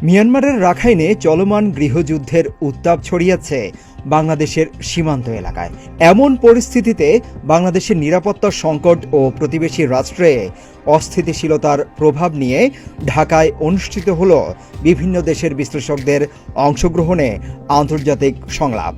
মিয়ানমারের রাখাইনে চলমান গৃহযুদ্ধের উত্তাপ ছড়িয়েছে বাংলাদেশের সীমান্ত এলাকায়। এমন পরিস্থিতিতে বাংলাদেশের নিরাপত্তা সংকট ও প্রতিবেশী রাষ্ট্রে অস্থিতিশীলতার প্রভাব নিয়ে ঢাকায় অনুষ্ঠিত হল বিভিন্ন দেশের বিশ্লেষকদের অংশগ্রহণে আন্তর্জাতিক সংলাপ।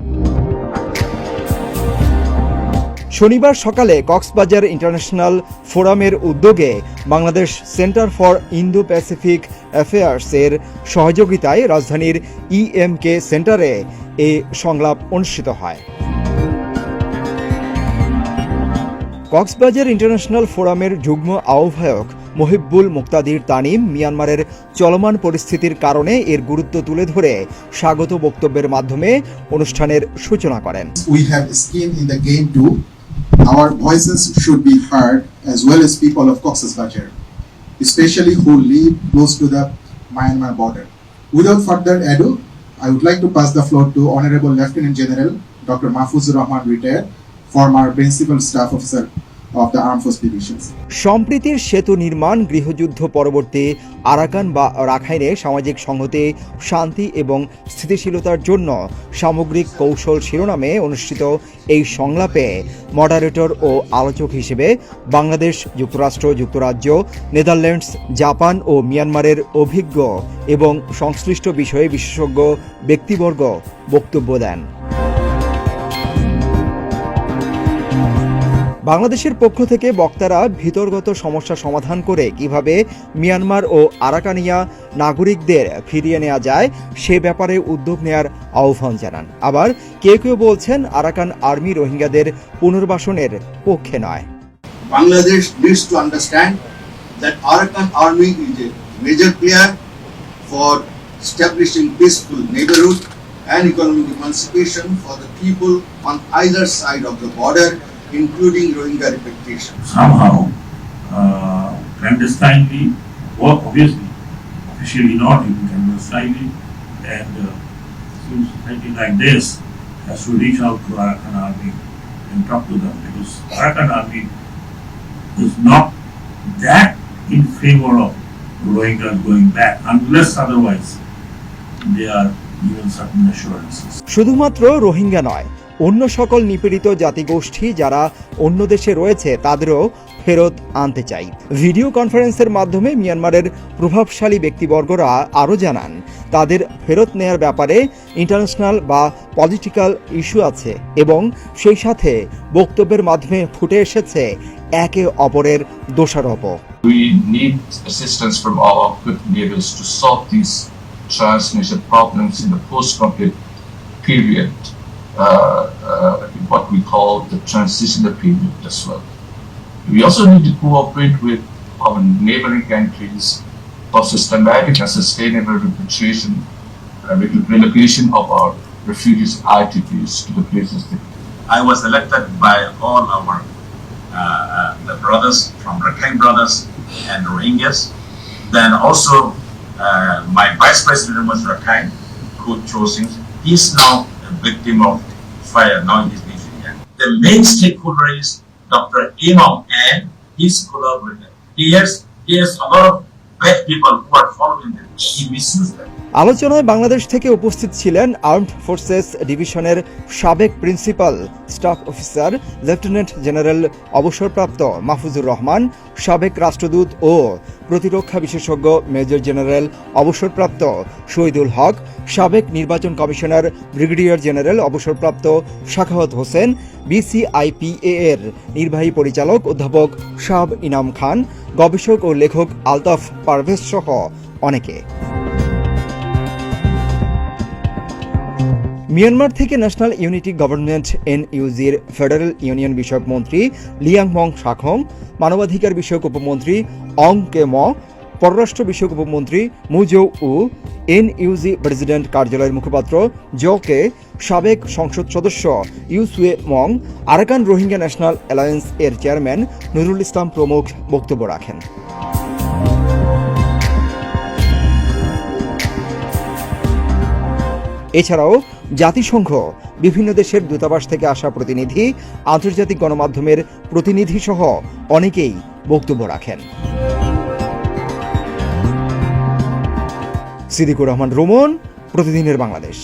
শনিবার সকালে কক্সবাজার ইন্টারন্যাশনাল ফোরামের উদ্যোগে Bangladesh centre for Indo Pacific অ্যাফেয়ার্সের সহযোগিতায় রাজধানীর EMK সেন্টারে এ সংলাপ অনুষ্ঠিত হয়। কক্সবাজার ইন্টারন্যাশনাল ফোরামের যুগ্ম আহ্বায়ক মহিবুল মুক্তাদির তানিম মিয়ানমারের চলমান পরিস্থিতির কারণে এর গুরুত্ব তুলে ধরে স্বাগত বক্তব্যের মাধ্যমে অনুষ্ঠানের সূচনা করেন। We have skin in the game too. Our voices should be heard as well as people of Cox's Bazar, especially who live close to the Myanmar border. Without further ado, I would like to pass the floor to Honorable Lieutenant General Dr. Mahfuzur Rahman, retired, former Principal Staff Officer of the Armed Force Divisions. সম্প্রীতির সেতু নির্মাণ, গৃহযুদ্ধ পরবর্তী Arakan বা রাখাইনে সামাজিক সংহতি, শান্তি এবং স্থিতিশীলতার জন্য সামগ্রিক কৌশল শিরোনামে অনুষ্ঠিত এই সংলাপে মডারেটর ও আলোচক হিসেবে বাংলাদেশ, যুক্তরাষ্ট্র, যুক্তরাজ্য, নেদারল্যান্ডস, জাপান ও মিয়ানমারের অভিজ্ঞ এবং সংশ্লিষ্ট বিষয়ে বিশেষজ্ঞ ব্যক্তিবর্গ বক্তব্য দেন। বাংলাদেশের পক্ষ থেকে বক্তারা ভিতরগত সমস্যা সমাধান করে কিভাবে মিয়ানমার ও আরাকানিয়া নাগরিকদের ফিরিয়ে নেওয়া যায় সে ব্যাপারে উদ্যোগ নেয়ার আহ্বান জানান। আবার কেউ কেউ বলছেন আরাকান আর্মি রোহিঙ্গাদের পুনর্বাসনের পক্ষে নয়। Bangladesh needs to understand that Arakan army is a major player for establishing peaceful neighborhood and economic emancipation for the people on either side of the border, including Rohingya repatriation. Somehow, clandestinely, or obviously, officially not even clandestinely, and something like this has to reach out to Arakan army and talk to them, because Arakan army is not that in favor of Rohingyas going back, unless otherwise they are given certain assurances. শুধুমাত্র রোহিঙ্গা নয়, অন্য সকল নিপীড়িত জাতিগোষ্ঠী যারা অন্য দেশে রয়েছে তাদেরও ফেরত আনতে চাই। ভিডিও কনফারেন্সের মাধ্যমে মিয়ানমারের প্রভাবশালী ব্যক্তিবর্গরা আরও জানান তাদের ফেরত নেয়ার ব্যাপারে ইন্টারন্যাশনাল বা পলিটিক্যাল ইস্যু আছে এবং সেই সাথে বক্তব্যের মাধ্যমে ফুটে এসেছে একে অপরের দোষারোপ। We need assistance from all equipped neighbors to solve these transnational problems in the post-conflict period. What we call the transitional period as well. We also need to cooperate with our neighboring countries for systematic and sustainable repatriation, relocation of our refugees ITPs to the places they. I was elected by all our the brothers from Rakhine brothers and Rohingyas. Then also my vice president was Rakhine, who chose him. He's now a victim of fire, now he's leaving. The main stakeholder is Dr. Imam and his collaborator. He has a lot of bad people who are following them. He misused them. আলোচনায় বাংলাদেশ থেকে উপস্থিত ছিলেন armed forces ডিভিশনের সাবেক principal staff officer lieutenant general অবসরপ্রাপ্ত মাহফুজুর রহমান, সাবেক রাষ্ট্রদূত ও প্রতিরক্ষা বিশেষজ্ঞ মেজর জেনারেল অবসরপ্রাপ্ত শহীদুল হক, সাবেক নির্বাচন কমিশনার ব্রিগেডিয়ার জেনারেল অবসরপ্রাপ্ত সাখাওয়াত হোসেন, BCIPA এর নির্বাহী পরিচালক অধ্যাপক শাহ ইনাম খান, গবেষক ও লেখক আলতাফ পারভেজ সহ অনেকে। মিয়ানমার থেকে ন্যাশনাল ইউনিটি গভর্নমেন্ট NUG-র ফেডারেল ইউনিয়ন বিষয়ক মন্ত্রী লিয়াংমং শাখং, মানবাধিকার বিষয়ক উপমন্ত্রী অং কে ম, পররাষ্ট্র বিষয়ক উপমন্ত্রী মুজৌ উ, NUG প্রেসিডেন্ট কার্যালয়ের মুখপাত্র জো কে, সাবেক সংসদ সদস্য ইউসুয়ে মং, আরাকান রোহিঙ্গা ন্যাশনাল অ্যালায়েন্স এর চেয়ারম্যান নুরুল ইসলাম প্রমুখ বক্তব্য রাখেন। এছাড়াও জাতিসংঘ, বিভিন্ন দেশের দূতাবাস থেকে আসা প্রতিনিধি, আন্তর্জাতিক গণমাধ্যমের প্রতিনিধি সহ অনেকেই বক্তব্য রাখেন। সিদ্দিকুর রহমান রোমন, প্রতিদিনের বাংলাদেশ।